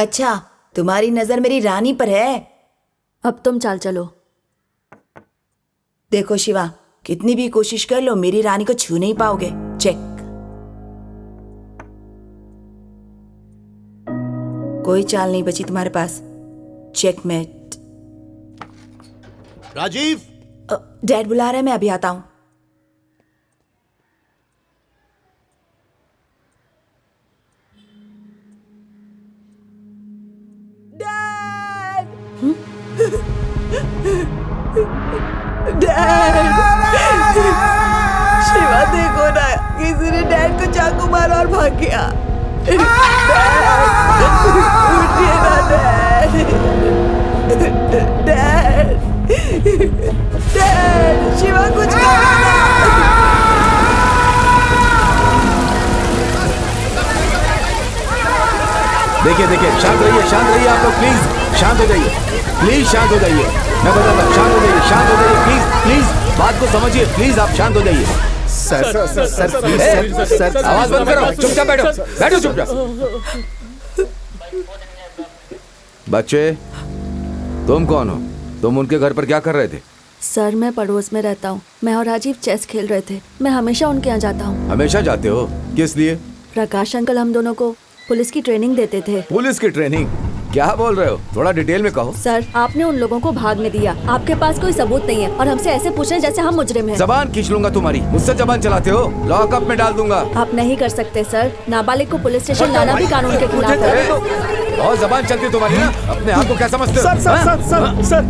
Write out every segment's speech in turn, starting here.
अच्छा, तुम्हारी नजर मेरी रानी पर है। अब तुम चाल चलो। देखो शिवा, कितनी भी कोशिश कर लो मेरी रानी को छू नहीं पाओगे। चेक। कोई चाल नहीं बची तुम्हारे पास। चेकमेट। राजीव, डैड बुला रहे हैं, मैं अभी आता हूं। डैड, शिवा देखो ना, किसी ने डैड को चाकू मारा और भाग गया। उठिए ना डैड। डैड, डैड, शिवा कुछ करो ना। देखिए देखिए, शांत रहिए आप लोग, प्लीज शांत हो जाइए, प्लीज शांत हो जाइए। मैं बताता, शांत हो जाइए, शांत हो जाइए, प्लीज प्लीज बात को समझिए, प्लीज आप शांत हो जाइए। सर आवाज बंद करो, चुपचाप बैठो, बैठो चुपचाप। बच्चे, तुम कौन हो? तुम उनके घर पर क्या कर रहे थे? सर, मैं पड़ोस में रहता हूँ। मैं और राजीव चेस खेल रहे थे। मैं हमेशा उनके यहाँ जाता हूँ। हमेशा जाते हो? किस लिए? प्रकाश अंकल हम दोनों को पुलिस की ट्रेनिंग देते थे। पुलिस की ट्रेनिंग? क्या बोल रहे हो? थोड़ा डिटेल में कहो। सर, आपने उन लोगों को भागने दिया। आपके पास कोई सबूत नहीं है और हमसे ऐसे पूछ रहे हैं जैसे हम मुजरिम हैं। जबान खींच लूंगा तुम्हारी। मुझसे जबान चलाते हो? लॉकअप में डाल दूंगा। आप नहीं कर सकते सर। नाबालिग को पुलिस स्टेशन लाना भी कानून के खिलाफ है। बहुत जबान चलती है तुम्हारी ना। अपने आप को क्या समझते हो? सर,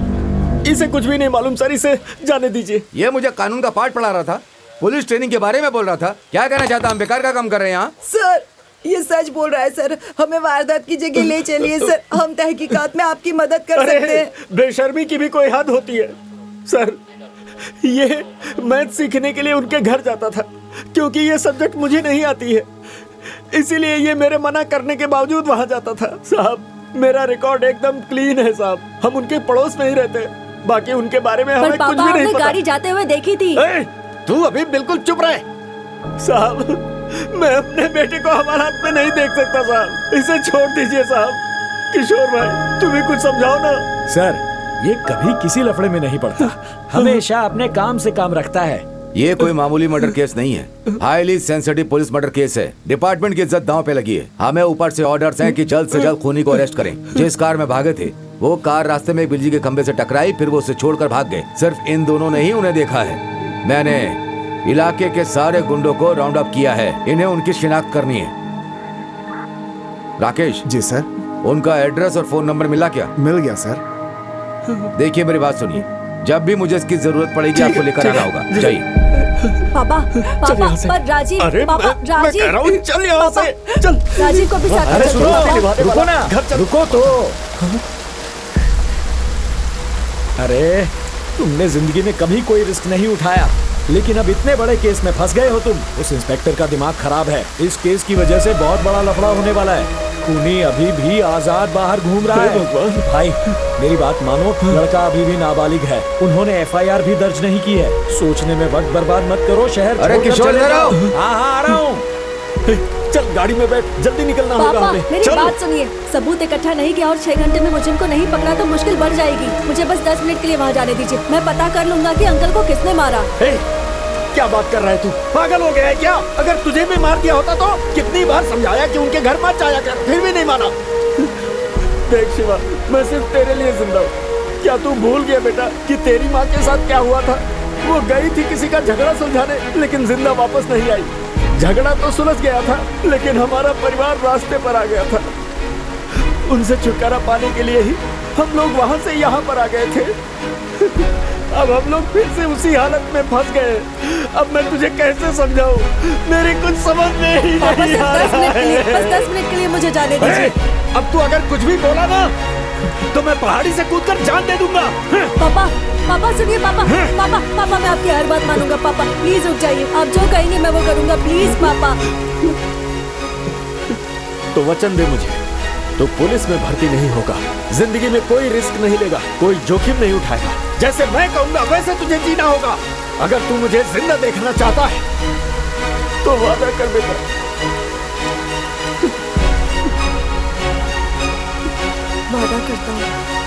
इसे कुछ भी नहीं मालूम सर, इसे जाने दीजिए। ये मुझे कानून का पाठ पढ़ा रहा था, पुलिस ट्रेनिंग के बारे में बोल रहा था। क्या कहना चाहता? हम बेकार का काम कर रहे हैं यहाँ। सर, ये सच बोल रहा है सर। हमें वारदात की जगह ले चलिए सर। हम तहकीकात में आपकी मदद कर सकते हैं। बेशर्मी की भी कोई हद होती है सर। ये मैथ सीखने के लिए उनके घर जाता था, क्योंकि ये सब्जेक्ट मुझे नहीं आती है, इसीलिए ये मेरे मना करने के बावजूद वहाँ जाता था। साहब, मेरा रिकॉर्ड एकदम क्लीन है साहब। हम उनके पड़ोस में ही रहते, बाकी उनके बारे में हमें कुछ भी नहीं पता। गाड़ी जाते हुए देखी थी। तू अभी बिल्कुल चुप रहे साहब। मैं अपने बेटे को हमारे हाथ में नहीं देख सकता साहब। इसे छोड़ दीजिए साहब। किशोर भाई, तुम्हें कुछ समझाओ ना। सर, ये कभी किसी लफड़े में नहीं पड़ता, हमेशा अपने काम से काम रखता है। ये कोई मामूली मर्डर केस नहीं है, highly sensitive police murder case है। डिपार्टमेंट की इज्जत दांव पे लगी है। हमें ऊपर से ऑर्डर्स हैं कि जल्द से जल्द खूनी को अरेस्ट करें। जिस कार में भागे थे, वो कार रास्ते में बिजली के खंभे से टकराई, फिर वो उसे छोड़कर भाग गए। सिर्फ इन दोनों ने ही उन्हें देखा है। मैंने इलाके के सारे गुंडों को राउंड अप किया है। इन्हें उनकी शिनाख्त करनी है। राकेश जी सर। उनका एड्रेस और फोन नंबर मिला क्या? मिल गया सर। देखिए मेरी बात सुनिए, जब भी मुझे इसकी जरूरत पड़ेगी आपको लेकर आना होगा। जाइए। पापा, पर राजीव, पापा, राजीव, चल यहाँ से, चल। राजीव को भी साथ अरे सुनो, रुको ना, रुको तो। अरे, तुमने जिंदगी में कभी कोई रिस्क नहीं उठाया, लेकिन अब इतने बड़े केस में फंस गए हो तुम। उस इंस्पेक्टर का दिमाग खराब है। इस केस की वजह से बहुत बड़ा लफड़ा होने वाला है। खूनी अभी भी आजाद बाहर घूम रहा है। भाई, मेरी बात मानो, लड़का अभी भी नाबालिग है। उन्होंने एफआईआर भी दर्ज नहीं की है। सोचने में वक्त बर्बाद मत करो। शहर अरे किशोर, हाँ आ रहा हूँ। चल, गाड़ी में बैठ, जल्दी निकलना होगा हमें। मेरी बात सुनिए। सबूत इकट्ठा नहीं किया और 6 घंटे में मुझे इनको नहीं पकड़ा तो मुश्किल बढ़ जाएगी। मुझे बस 10 मिनट के लिए वहाँ जाने दीजिए। मैं पता कर लूंगा कि अंकल को किसने मारा। क्या बात कर रहा है तू? पागल हो गया है क्या? अगर तुझे भी मार दिया होता तो कितनी बार समझाया कि उनके घर मत जाया कर, फिर भी नहीं माना। देख शिवा, मैं सिर्फ तेरे लिए जिंदा हूँ। क्या तू भूल गया बेटा कि तेरी माँ के साथ क्या हुआ था? वो गई थी किसी का झगड़ा सुलझाने, लेकिन जिंदा वापस नहीं आई। झगड़ा तो सुलझ गया था, लेकिन हमारा परिवार रास्ते पर आ गया था। उनसे छुटकारा पाने के लिए ही हम लोग वहाँ से यहाँ पर आ गए थे। अब हम लोग फिर से उसी हालत में फंस गए। अब मैं तुझे कैसे समझाऊं? मेरी कुछ समझ में ही नहीं आ रहा है। बस 10 मिनट के लिए मुझे जाने दीजिए। अब तू अगर कुछ भी बोला ना, तो मैं पहाड़ी से कूदकर जान दे दूंगा। पापा, पापा सुनिए। पापा, पापा, मैं आपकी हर बात मानूंगा। पापा प्लीज रुक जाइए। आप जो कहेंगे मैं वो करूंगा। प्लीज पापा। तो वचन दे मुझे, तो पुलिस में भर्ती नहीं होगा, जिंदगी में कोई रिस्क नहीं लेगा, कोई जोखिम नहीं उठाएगा। जैसे मैं कहूंगा वैसे तुझे जीना होगा। अगर तू मुझे जिंदा देखना चाहता है तो वादा कर बेटा। वादा करता हूँ।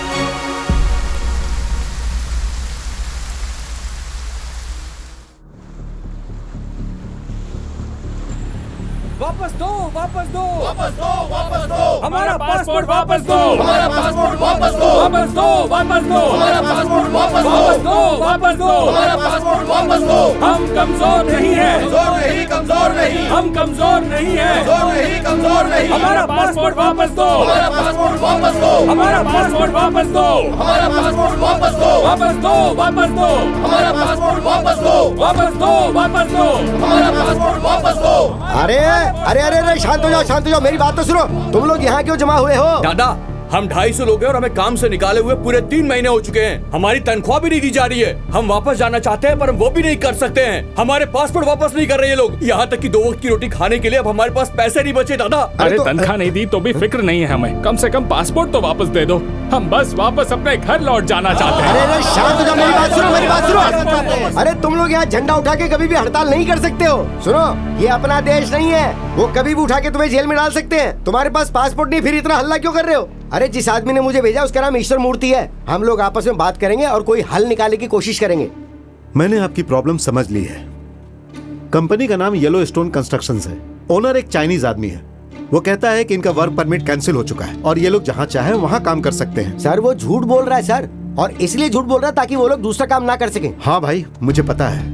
वापस दो, वापस दो, वापस दो, वापस दो, हमारा पासपोर्ट वापस दो, हमारा पासपोर्ट वापस दो, वापस दो, वापस दो, हमारा पासपोर्ट वापस वापस दो, दो, वापस दो, हमारा पासपोर्ट वापस दो। हम कमजोर नहीं है, कमजोर नहीं, कमजोर नहीं, हम कमजोर नहीं है, कमजोर नहीं, कमजोर नहीं, हमारा पासपोर्ट वापस दो, हमारा पासपोर्ट वापस दो, हमारा पासपोर्ट वापस दो, हमारा पासपोर्ट वापस दो, वापस दो, वापस दो, हमारा पासपोर्ट वापस दो, वापस दो, वापस दो, हमारा पासपोर्ट वापस दो। अरे अरे अरे अरे शांत हो जाओ, मेरी बात तो सुनो। तुम लोग यहाँ क्यों जमा हुए हो? दादा, हम 250 लोग हैं और हमें काम से निकाले हुए पूरे 3 महीने हो चुके हैं। हमारी तनख्वाह भी नहीं दी जा रही है। हम वापस जाना चाहते हैं पर हम वो भी नहीं कर सकते हैं। हमारे पासपोर्ट वापस नहीं कर रहे ये लोग। यहाँ तक कि 2 वक्त की रोटी खाने के लिए अब हमारे पास पैसे नहीं बचे दादा। अरे तनख्वाह नहीं दी तो भी फिक्र नहीं है हमें, कम से कम पासपोर्ट तो वापस दे दो। हम बस वापस अपने घर लौट जाना चाहते हैं। अरे अरे शांत हो जाओ, मेरी बात सुनो, मेरी बात सुनो। अरे तुम लोग यहाँ झंडा उठा के कभी भी हड़ताल नहीं कर सकते हो। सुनो, ये अपना देश नहीं है, वो कभी भी उठा के तुम्हें जेल में डाल सकते हैं। तुम्हारे पास पासपोर्ट नहीं, फिर इतना हल्ला क्यों कर रहे हो? अरे जिस आदमी ने मुझे भेजा उसका नाम ईश्वर मूर्ति है। हम लोग आपस में बात करेंगे और कोई हल निकालने की कोशिश करेंगे। मैंने आपकी प्रॉब्लम समझ ली है। कंपनी का नाम येलो स्टोन कंस्ट्रक्शंस है। ओनर एक चाइनीज आदमी है। वो कहता है कि इनका वर्क परमिट कैंसिल हो चुका है और ये लोग जहाँ चाहे वहाँ काम कर सकते हैं। सर वो झूठ बोल रहा है सर, और इसलिए झूठ बोल रहा है ताकि वो लोग दूसरा काम ना कर सके। हाँ भाई, मुझे पता है,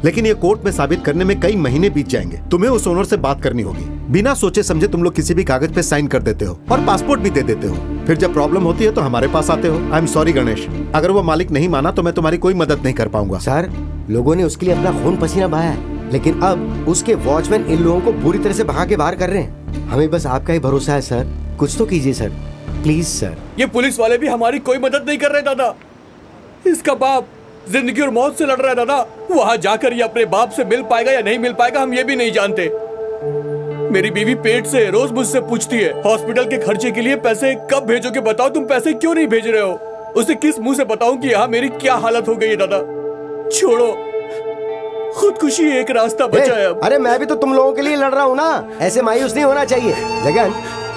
लेकिन ये कोर्ट में साबित करने में कई महीने बीत जाएंगे। तुम्हें उस ओनर से बात करनी होगी। बिना सोचे समझे तुम लोग किसी भी कागज पे साइन कर देते हो और पासपोर्ट भी दे देते हो। फिर जब प्रॉब्लम होती है तो हमारे पास आते हो। आई एम सॉरी गणेश, अगर वो मालिक नहीं माना तो मैं तुम्हारी कोई मदद नहीं कर पाऊंगा। सर लोगों ने उसके लिए अपना खून पसीना बहाया है, लेकिन अब उसके वॉचमैन इन लोगों को बुरी तरह से भगा के बाहर कर रहे हैं। हमें बस आपका ही भरोसा है सर, कुछ तो कीजिए सर, प्लीज सर। ये पुलिस वाले भी हमारी कोई मदद नहीं कर रहे दादा। इसका बाप जिंदगी और मौत से लड़ रहा है दादा। वहाँ जाकर ये अपने बाप से मिल पाएगा या नहीं मिल पाएगा हम ये भी नहीं जानते। मेरी बीवी पेट से रोज मुझसे पूछती है हॉस्पिटल के खर्चे के लिए पैसे कब भेजोगे, बताओ तुम पैसे क्यों नहीं भेज रहे हो। उसे किस मुंह से बताऊं कि यहाँ मेरी क्या हालत हो गई है दादा। छोड़ो, खुदकुशी एक रास्ता बचा है अब। अरे मैं भी तो तुम लोगों के लिए लड़ रहा हूँ ना, ऐसे मायूस नहीं होना चाहिए। जगन,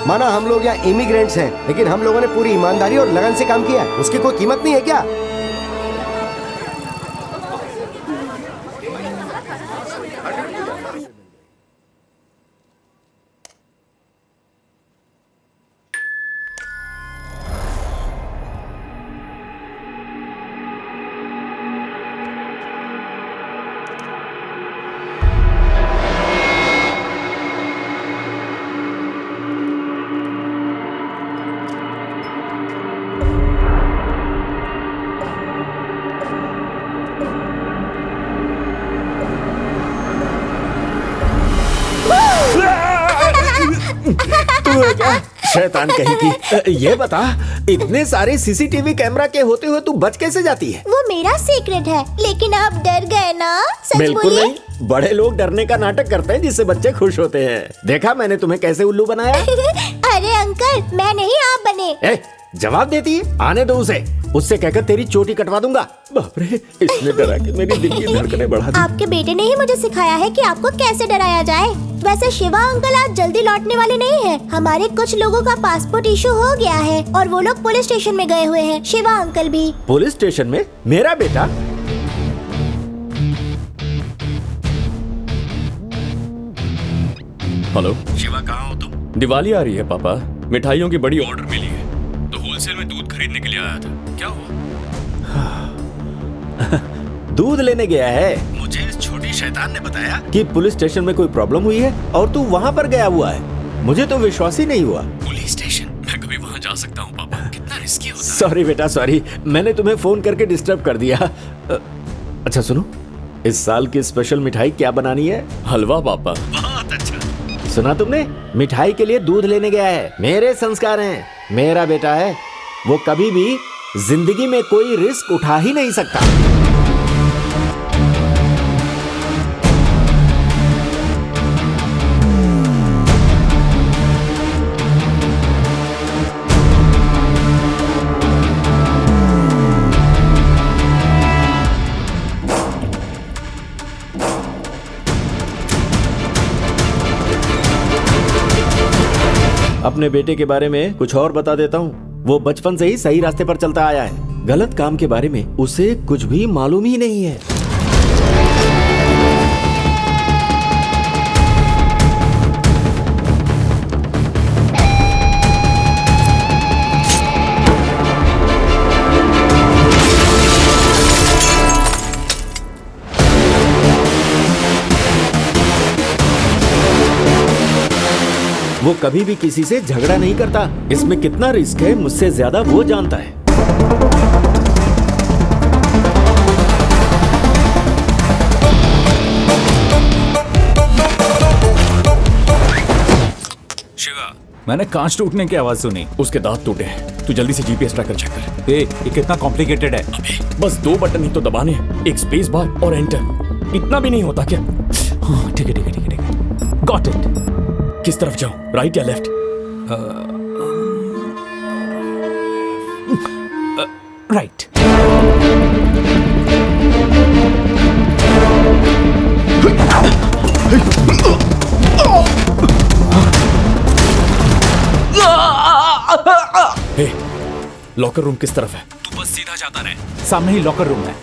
माना हम लोग यहाँ इमिग्रेंट्स हैं, लेकिन हम लोगों ने पूरी ईमानदारी और लगन से काम किया है, उसकी कोई कीमत नहीं है क्या? शैतान कहीं की। ये बता, इतने सारे सीसीटीवी कैमरा के होते हुए तू बच कैसे जाती है? वो मेरा सीक्रेट है, लेकिन आप डर गए ना? सच बिल्कुल बोलिए। नहीं, बड़े लोग डरने का नाटक करते हैं जिससे बच्चे खुश होते हैं। देखा मैंने तुम्हें कैसे उल्लू बनाया? अरे अंकल, मैं नहीं, आप बने। ए, जवाब देती है, आने दो उसे। उससे कहकर तेरी चोटी कटवा दूंगा। बाप रे, इसने डरा के मेरी दिल की धड़कनें बढ़ा दी। आपके बेटे ने ही मुझे सिखाया है कि आपको कैसे डराया जाए। वैसे शिवा अंकल आज जल्दी लौटने वाले नहीं हैं। हमारे कुछ लोगों का पासपोर्ट इशू हो गया है और वो लोग पुलिस स्टेशन में गए हुए हैं। शिवा अंकल भी। पुलिस स्टेशन में? मेरा बेटा? हेलो शिवा, कहाँ हो तुम? दिवाली आ रही है पापा, मिठाइयों की बड़ी ऑर्डर मिली है तो होलसेल में दूध खरीदने के लिए आया था। क्या हुआ? दूध लेने गया है? मुझे इस छोटी शैतान ने बताया कि पुलिस स्टेशन में कोई प्रॉब्लम हुई है और तू वहाँ पर गया हुआ है। मुझे तो विश्वास ही नहीं हुआ। Police station? मैं कभी वहाँ जा सकता हूँ पापा? कितना रिस्की होता है। सॉरी बेटा, सॉरी, मैंने तुम्हें फोन करके डिस्टर्ब कर दिया। अच्छा सुनो, इस साल की स्पेशल मिठाई क्या बनानी है? हलवा पापा। बहुत अच्छा। सुना तुमने? मिठाई के लिए दूध लेने गया है। मेरे संस्कार हैं, मेरा बेटा है, वो कभी भी जिंदगी में कोई रिस्क उठा ही नहीं सकता। अपने बेटे के बारे में कुछ और बता देता हूँ। वो बचपन से ही सही रास्ते पर चलता आया है। गलत काम के बारे में उसे कुछ भी मालूम ही नहीं है। वो कभी भी किसी से झगड़ा नहीं करता। इसमें कितना रिस्क है मुझसे ज्यादा वो जानता है। शिवा, मैंने कांच टूटने की आवाज सुनी। उसके दांत टूटे हैं। तू जल्दी से जीपीएस ट्रैकर चेक कर। ये कितना कॉम्प्लिकेटेड है। अबे बस 2 बटन ही तो दबाने हैं, एक स्पेस बार और एंटर। इतना भी नहीं होता क्या? हाँ, ठीक है ठीक है ठीक है ठीक है, गॉट इट। किस तरफ जाऊं, राइट या लेफ्ट? राइट। हे, लॉकर रूम किस तरफ है? तू बस सीधा जाता रहे, सामने ही लॉकर रूम है।